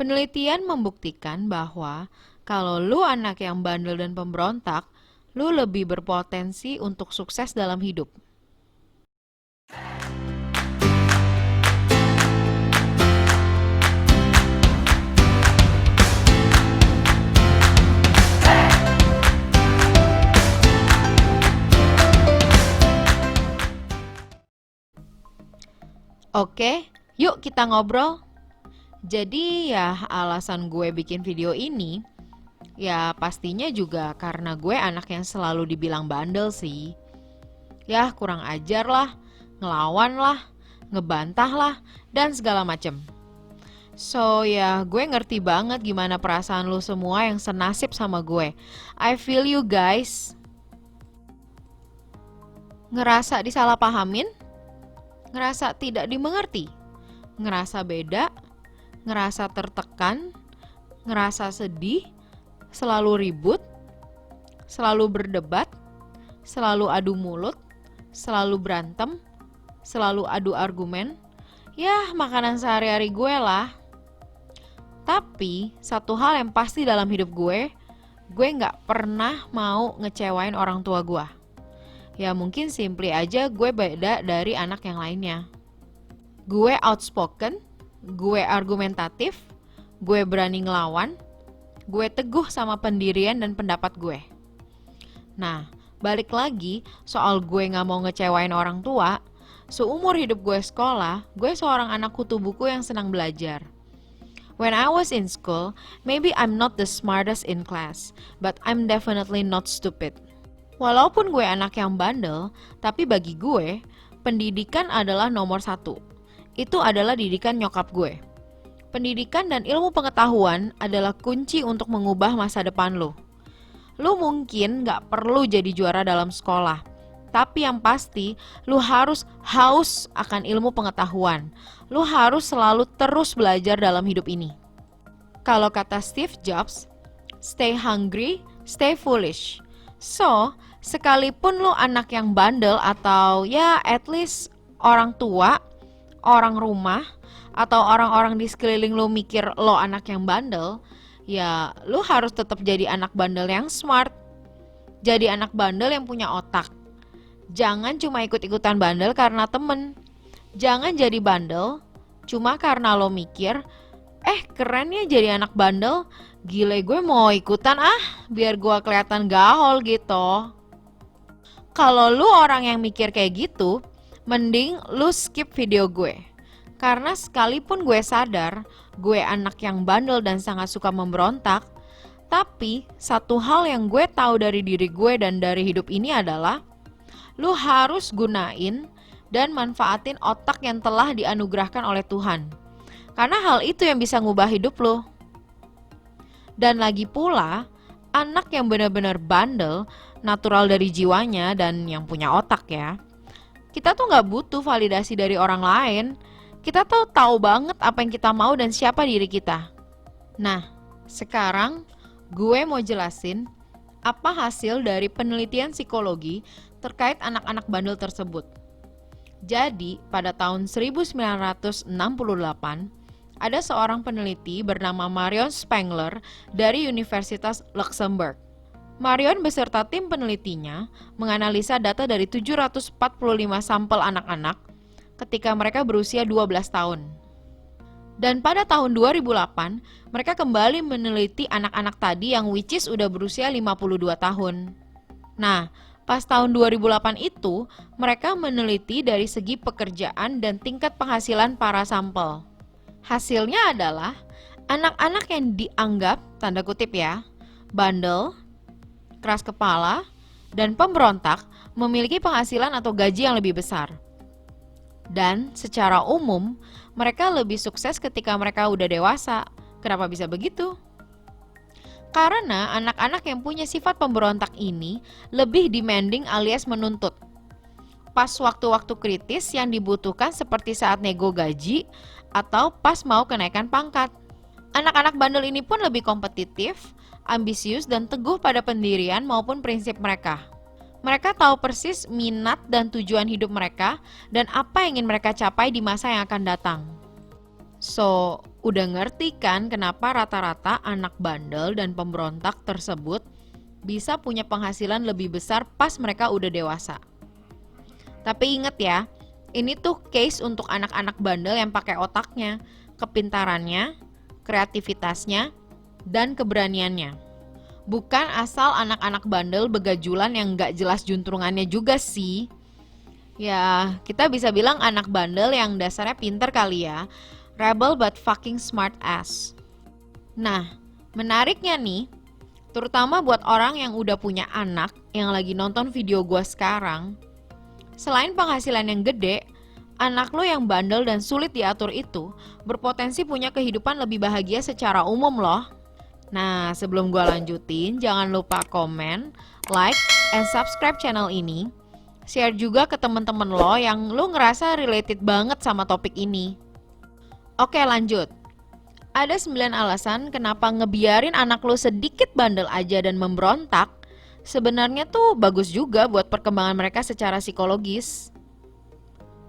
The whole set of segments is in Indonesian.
Penelitian membuktikan bahwa kalau lu anak yang bandel dan pemberontak, lu lebih berpotensi untuk sukses dalam hidup. Oke, yuk kita ngobrol. Jadi ya alasan gue bikin video ini, ya pastinya juga karena gue anak yang selalu dibilang bandel sih. Ya kurang ajar lah, ngelawan lah, ngebantah lah, dan segala macem. So ya gue ngerti banget gimana perasaan lu semua yang senasib sama gue. I feel you guys. Ngerasa disalahpahamin? Ngerasa tidak dimengerti? Ngerasa beda? Ngerasa tertekan? Ngerasa sedih? Selalu ribut? Selalu berdebat? Selalu adu mulut? Selalu berantem? Selalu adu argumen? Ya makanan sehari-hari gue lah. Tapi satu hal yang pasti dalam hidup gue gak pernah mau ngecewain orang tua gue. Ya mungkin simply aja gue beda dari anak yang lainnya. Gue outspoken, gue argumentatif, gue berani ngelawan, gue teguh sama pendirian dan pendapat gue. Nah, balik lagi soal gue gak mau ngecewain orang tua, seumur hidup gue sekolah, gue seorang anak kutu buku yang senang belajar. When I was in school, maybe I'm not the smartest in class, but I'm definitely not stupid. Walaupun gue anak yang bandel, tapi bagi gue, pendidikan adalah nomor satu. Itu adalah didikan nyokap gue. Pendidikan dan ilmu pengetahuan adalah kunci untuk mengubah masa depan lo. Lo mungkin gak perlu jadi juara dalam sekolah, tapi yang pasti lo harus haus akan ilmu pengetahuan. Lo harus selalu terus belajar dalam hidup ini. Kalau kata Steve Jobs, stay hungry, stay foolish. So, sekalipun lo anak yang bandel atau ya at least orang tua, orang rumah, atau orang-orang di sekeliling lo mikir lo anak yang bandel, ya lo harus tetap jadi anak bandel yang smart. Jadi anak bandel yang punya otak. Jangan cuma ikut-ikutan bandel karena temen. Jangan jadi bandel cuma karena lo mikir, keren ya jadi anak bandel, gile gue mau ikutan biar gue kelihatan gaul gitu. Kalau lu orang yang mikir kayak gitu, mending lu skip video gue. Karena sekalipun gue sadar gue anak yang bandel dan sangat suka memberontak, tapi satu hal yang gue tahu dari diri gue dan dari hidup ini adalah lu harus gunain dan manfaatin otak yang telah dianugerahkan oleh Tuhan. Karena hal itu yang bisa ngubah hidup lo. Dan lagi pula, anak yang benar-benar bandel, natural dari jiwanya dan yang punya otak ya, kita tuh gak butuh validasi dari orang lain. Kita tuh tahu banget apa yang kita mau dan siapa diri kita. Nah, sekarang gue mau jelasin apa hasil dari penelitian psikologi terkait anak-anak bandel tersebut. Jadi, pada tahun 1968, ada seorang peneliti bernama Marion Spengler dari Universitas Luxembourg. Marion beserta tim penelitinya menganalisa data dari 745 sampel anak-anak ketika mereka berusia 12 tahun. Dan pada tahun 2008, mereka kembali meneliti anak-anak tadi yang which is udah berusia 52 tahun. Nah, pas tahun 2008 itu, mereka meneliti dari segi pekerjaan dan tingkat penghasilan para sampel. Hasilnya adalah anak-anak yang dianggap, tanda kutip ya, bandel, keras kepala, dan pemberontak memiliki penghasilan atau gaji yang lebih besar. Dan secara umum, mereka lebih sukses ketika mereka udah dewasa. Kenapa bisa begitu? Karena anak-anak yang punya sifat pemberontak ini lebih demanding alias menuntut. Pas waktu-waktu kritis yang dibutuhkan seperti saat nego gaji atau pas mau kenaikan pangkat. Anak-anak bandel ini pun lebih kompetitif, ambisius dan teguh pada pendirian maupun prinsip mereka. Mereka tahu persis minat dan tujuan hidup mereka dan apa yang ingin mereka capai di masa yang akan datang. So, udah ngerti kan kenapa rata-rata anak bandel dan pemberontak tersebut bisa punya penghasilan lebih besar pas mereka udah dewasa. Tapi inget ya, ini tuh case untuk anak-anak bandel yang pakai otaknya, kepintarannya, kreativitasnya, dan keberaniannya. Bukan asal anak-anak bandel begajulan yang gak jelas juntrungannya juga sih. Ya, kita bisa bilang anak bandel yang dasarnya pinter kali ya. Rebel but fucking smart ass. Nah, menariknya nih, terutama buat orang yang udah punya anak yang lagi nonton video gua sekarang, selain penghasilan yang gede, anak lo yang bandel dan sulit diatur itu berpotensi punya kehidupan lebih bahagia secara umum loh. Nah, sebelum gua lanjutin, jangan lupa komen, like, and subscribe channel ini. Share juga ke temen-temen lo yang lo ngerasa related banget sama topik ini. Oke, lanjut. Ada 9 alasan kenapa ngebiarin anak lo sedikit bandel aja dan memberontak sebenarnya tuh bagus juga buat perkembangan mereka secara psikologis.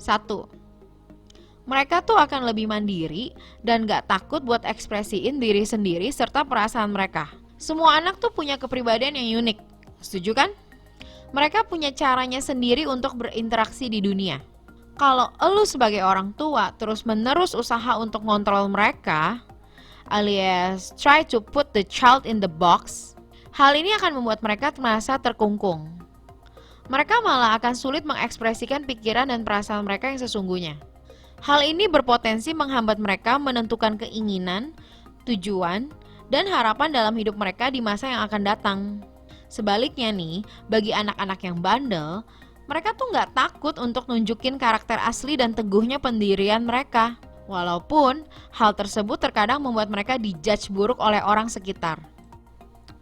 1. Mereka tuh akan lebih mandiri dan gak takut buat ekspresiin diri sendiri serta perasaan mereka. Semua anak tuh punya kepribadian yang unik, setuju kan? Mereka punya caranya sendiri untuk berinteraksi di dunia. Kalau elu sebagai orang tua terus-menerus usaha untuk ngontrol mereka, alias try to put the child in the box, hal ini akan membuat mereka merasa terkungkung. Mereka malah akan sulit mengekspresikan pikiran dan perasaan mereka yang sesungguhnya. Hal ini berpotensi menghambat mereka menentukan keinginan, tujuan, dan harapan dalam hidup mereka di masa yang akan datang. Sebaliknya nih, bagi anak-anak yang bandel, mereka tuh gak takut untuk nunjukin karakter asli dan teguhnya pendirian mereka. Walaupun hal tersebut terkadang membuat mereka dijudge buruk oleh orang sekitar.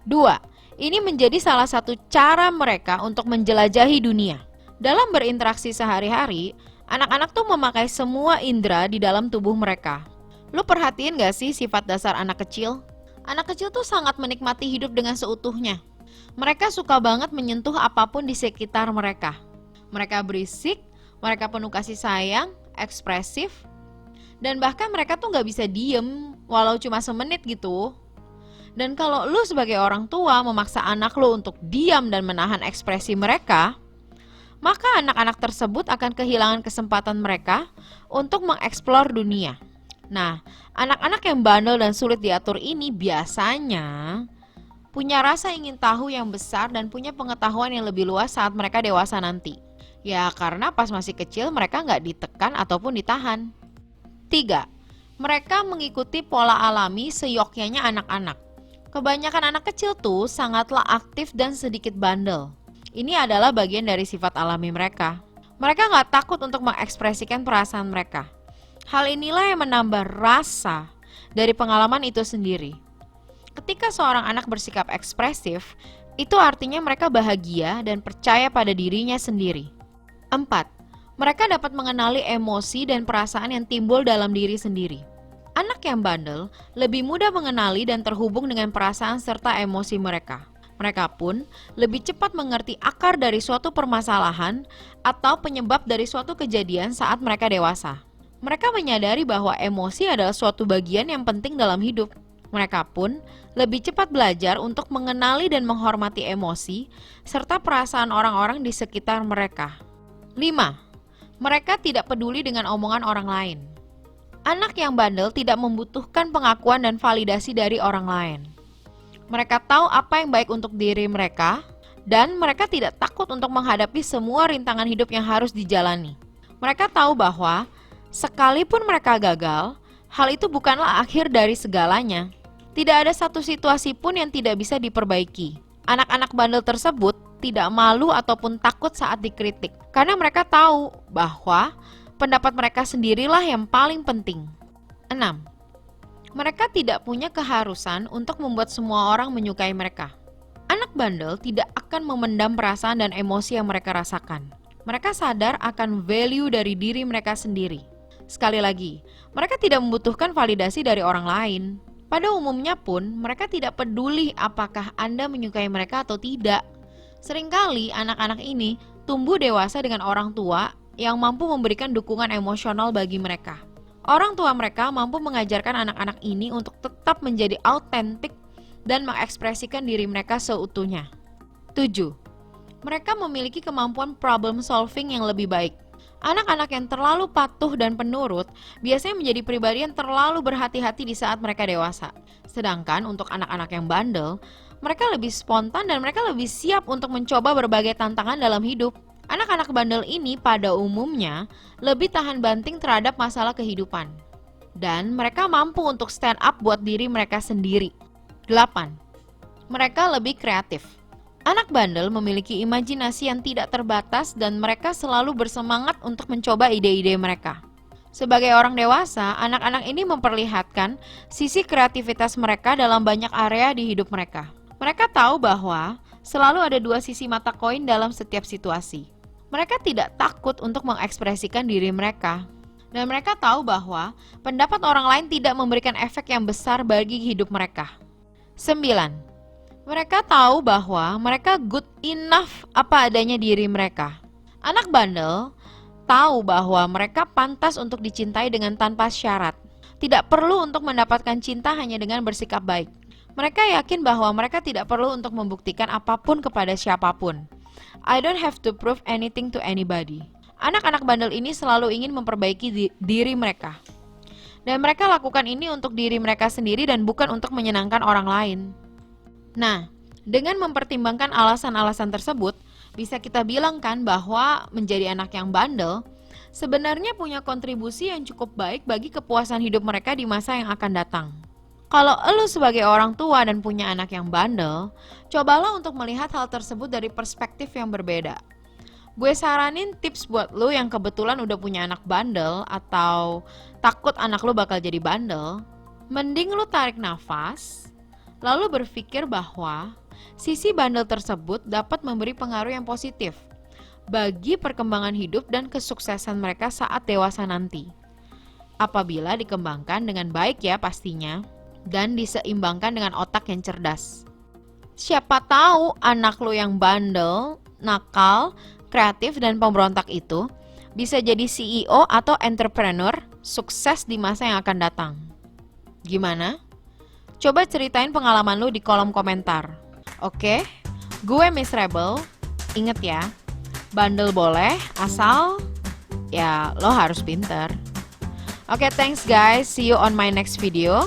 2. Ini menjadi salah satu cara mereka untuk menjelajahi dunia. Dalam berinteraksi sehari-hari, anak-anak tuh memakai semua indera di dalam tubuh mereka. Lu perhatiin gak sih sifat dasar anak kecil? Anak kecil tuh sangat menikmati hidup dengan seutuhnya. Mereka suka banget menyentuh apapun di sekitar mereka. Mereka berisik, mereka penuh kasih sayang, ekspresif, dan bahkan mereka tuh gak bisa diem walau cuma semenit gitu. Dan kalau lu sebagai orang tua memaksa anak lu untuk diam dan menahan ekspresi mereka, maka anak-anak tersebut akan kehilangan kesempatan mereka untuk mengeksplor dunia. Nah, anak-anak yang bandel dan sulit diatur ini biasanya punya rasa ingin tahu yang besar dan punya pengetahuan yang lebih luas saat mereka dewasa nanti. Ya, karena pas masih kecil mereka nggak ditekan ataupun ditahan. 3. Mereka mengikuti pola alami seyogyanya anak-anak. Kebanyakan anak kecil tuh sangatlah aktif dan sedikit bandel. Ini adalah bagian dari sifat alami mereka. Mereka nggak takut untuk mengekspresikan perasaan mereka. Hal inilah yang menambah rasa dari pengalaman itu sendiri. Ketika seorang anak bersikap ekspresif, itu artinya mereka bahagia dan percaya pada dirinya sendiri. 4. Mereka dapat mengenali emosi dan perasaan yang timbul dalam diri sendiri. Anak yang bandel lebih mudah mengenali dan terhubung dengan perasaan serta emosi mereka. Mereka pun lebih cepat mengerti akar dari suatu permasalahan atau penyebab dari suatu kejadian saat mereka dewasa. Mereka menyadari bahwa emosi adalah suatu bagian yang penting dalam hidup. Mereka pun lebih cepat belajar untuk mengenali dan menghormati emosi serta perasaan orang-orang di sekitar mereka. 5. Mereka tidak peduli dengan omongan orang lain. Anak yang bandel tidak membutuhkan pengakuan dan validasi dari orang lain. Mereka tahu apa yang baik untuk diri mereka, dan mereka tidak takut untuk menghadapi semua rintangan hidup yang harus dijalani. Mereka tahu bahwa sekalipun mereka gagal, hal itu bukanlah akhir dari segalanya. Tidak ada satu situasi pun yang tidak bisa diperbaiki. Anak-anak bandel tersebut tidak malu ataupun takut saat dikritik, karena mereka tahu bahwa pendapat mereka sendirilah yang paling penting. 6. Mereka tidak punya keharusan untuk membuat semua orang menyukai mereka. Anak bandel tidak akan memendam perasaan dan emosi yang mereka rasakan. Mereka sadar akan value dari diri mereka sendiri. Sekali lagi, mereka tidak membutuhkan validasi dari orang lain. Pada umumnya pun, mereka tidak peduli apakah Anda menyukai mereka atau tidak. Seringkali anak-anak ini tumbuh dewasa dengan orang tua yang mampu memberikan dukungan emosional bagi mereka. Orang tua mereka mampu mengajarkan anak-anak ini untuk tetap menjadi autentik dan mengekspresikan diri mereka seutuhnya. 7. Mereka memiliki kemampuan problem solving yang lebih baik. Anak-anak yang terlalu patuh dan penurut biasanya menjadi pribadi yang terlalu berhati-hati di saat mereka dewasa. Sedangkan untuk anak-anak yang bandel, mereka lebih spontan dan mereka lebih siap untuk mencoba berbagai tantangan dalam hidup. Anak-anak bandel ini pada umumnya lebih tahan banting terhadap masalah kehidupan. Dan mereka mampu untuk stand up buat diri mereka sendiri. 8. Mereka lebih kreatif. Anak bandel memiliki imajinasi yang tidak terbatas dan mereka selalu bersemangat untuk mencoba ide-ide mereka. Sebagai orang dewasa, anak-anak ini memperlihatkan sisi kreativitas mereka dalam banyak area di hidup mereka. Mereka tahu bahwa selalu ada dua sisi mata koin dalam setiap situasi. Mereka tidak takut untuk mengekspresikan diri mereka. Dan mereka tahu bahwa pendapat orang lain tidak memberikan efek yang besar bagi hidup mereka. 9. Mereka tahu bahwa mereka good enough apa adanya diri mereka. Anak bandel tahu bahwa mereka pantas untuk dicintai dengan tanpa syarat. Tidak perlu untuk mendapatkan cinta hanya dengan bersikap baik. Mereka yakin bahwa mereka tidak perlu untuk membuktikan apapun kepada siapapun. I don't have to prove anything to anybody. Anak-anak bandel ini selalu ingin memperbaiki diri mereka. Dan mereka lakukan ini untuk diri mereka sendiri dan bukan untuk menyenangkan orang lain. Nah, dengan mempertimbangkan alasan-alasan tersebut, bisa kita bilang kan bahwa menjadi anak yang bandel sebenarnya punya kontribusi yang cukup baik bagi kepuasan hidup mereka di masa yang akan datang. Kalau elu sebagai orang tua dan punya anak yang bandel, cobalah untuk melihat hal tersebut dari perspektif yang berbeda. Gue saranin tips buat lu yang kebetulan udah punya anak bandel atau takut anak lu bakal jadi bandel. Mending lu tarik nafas, lalu berpikir bahwa sisi bandel tersebut dapat memberi pengaruh yang positif bagi perkembangan hidup dan kesuksesan mereka saat dewasa nanti. Apabila dikembangkan dengan baik ya pastinya, dan diseimbangkan dengan otak yang cerdas. Siapa tahu anak lu yang bandel, nakal, kreatif, dan pemberontak itu bisa jadi CEO atau entrepreneur sukses di masa yang akan datang. Gimana? Coba ceritain pengalaman lu di kolom komentar. Oke, gue Miss Rebel. Ingat ya, bandel boleh asal ya lo harus pinter. Oke, thanks guys. See you on my next video.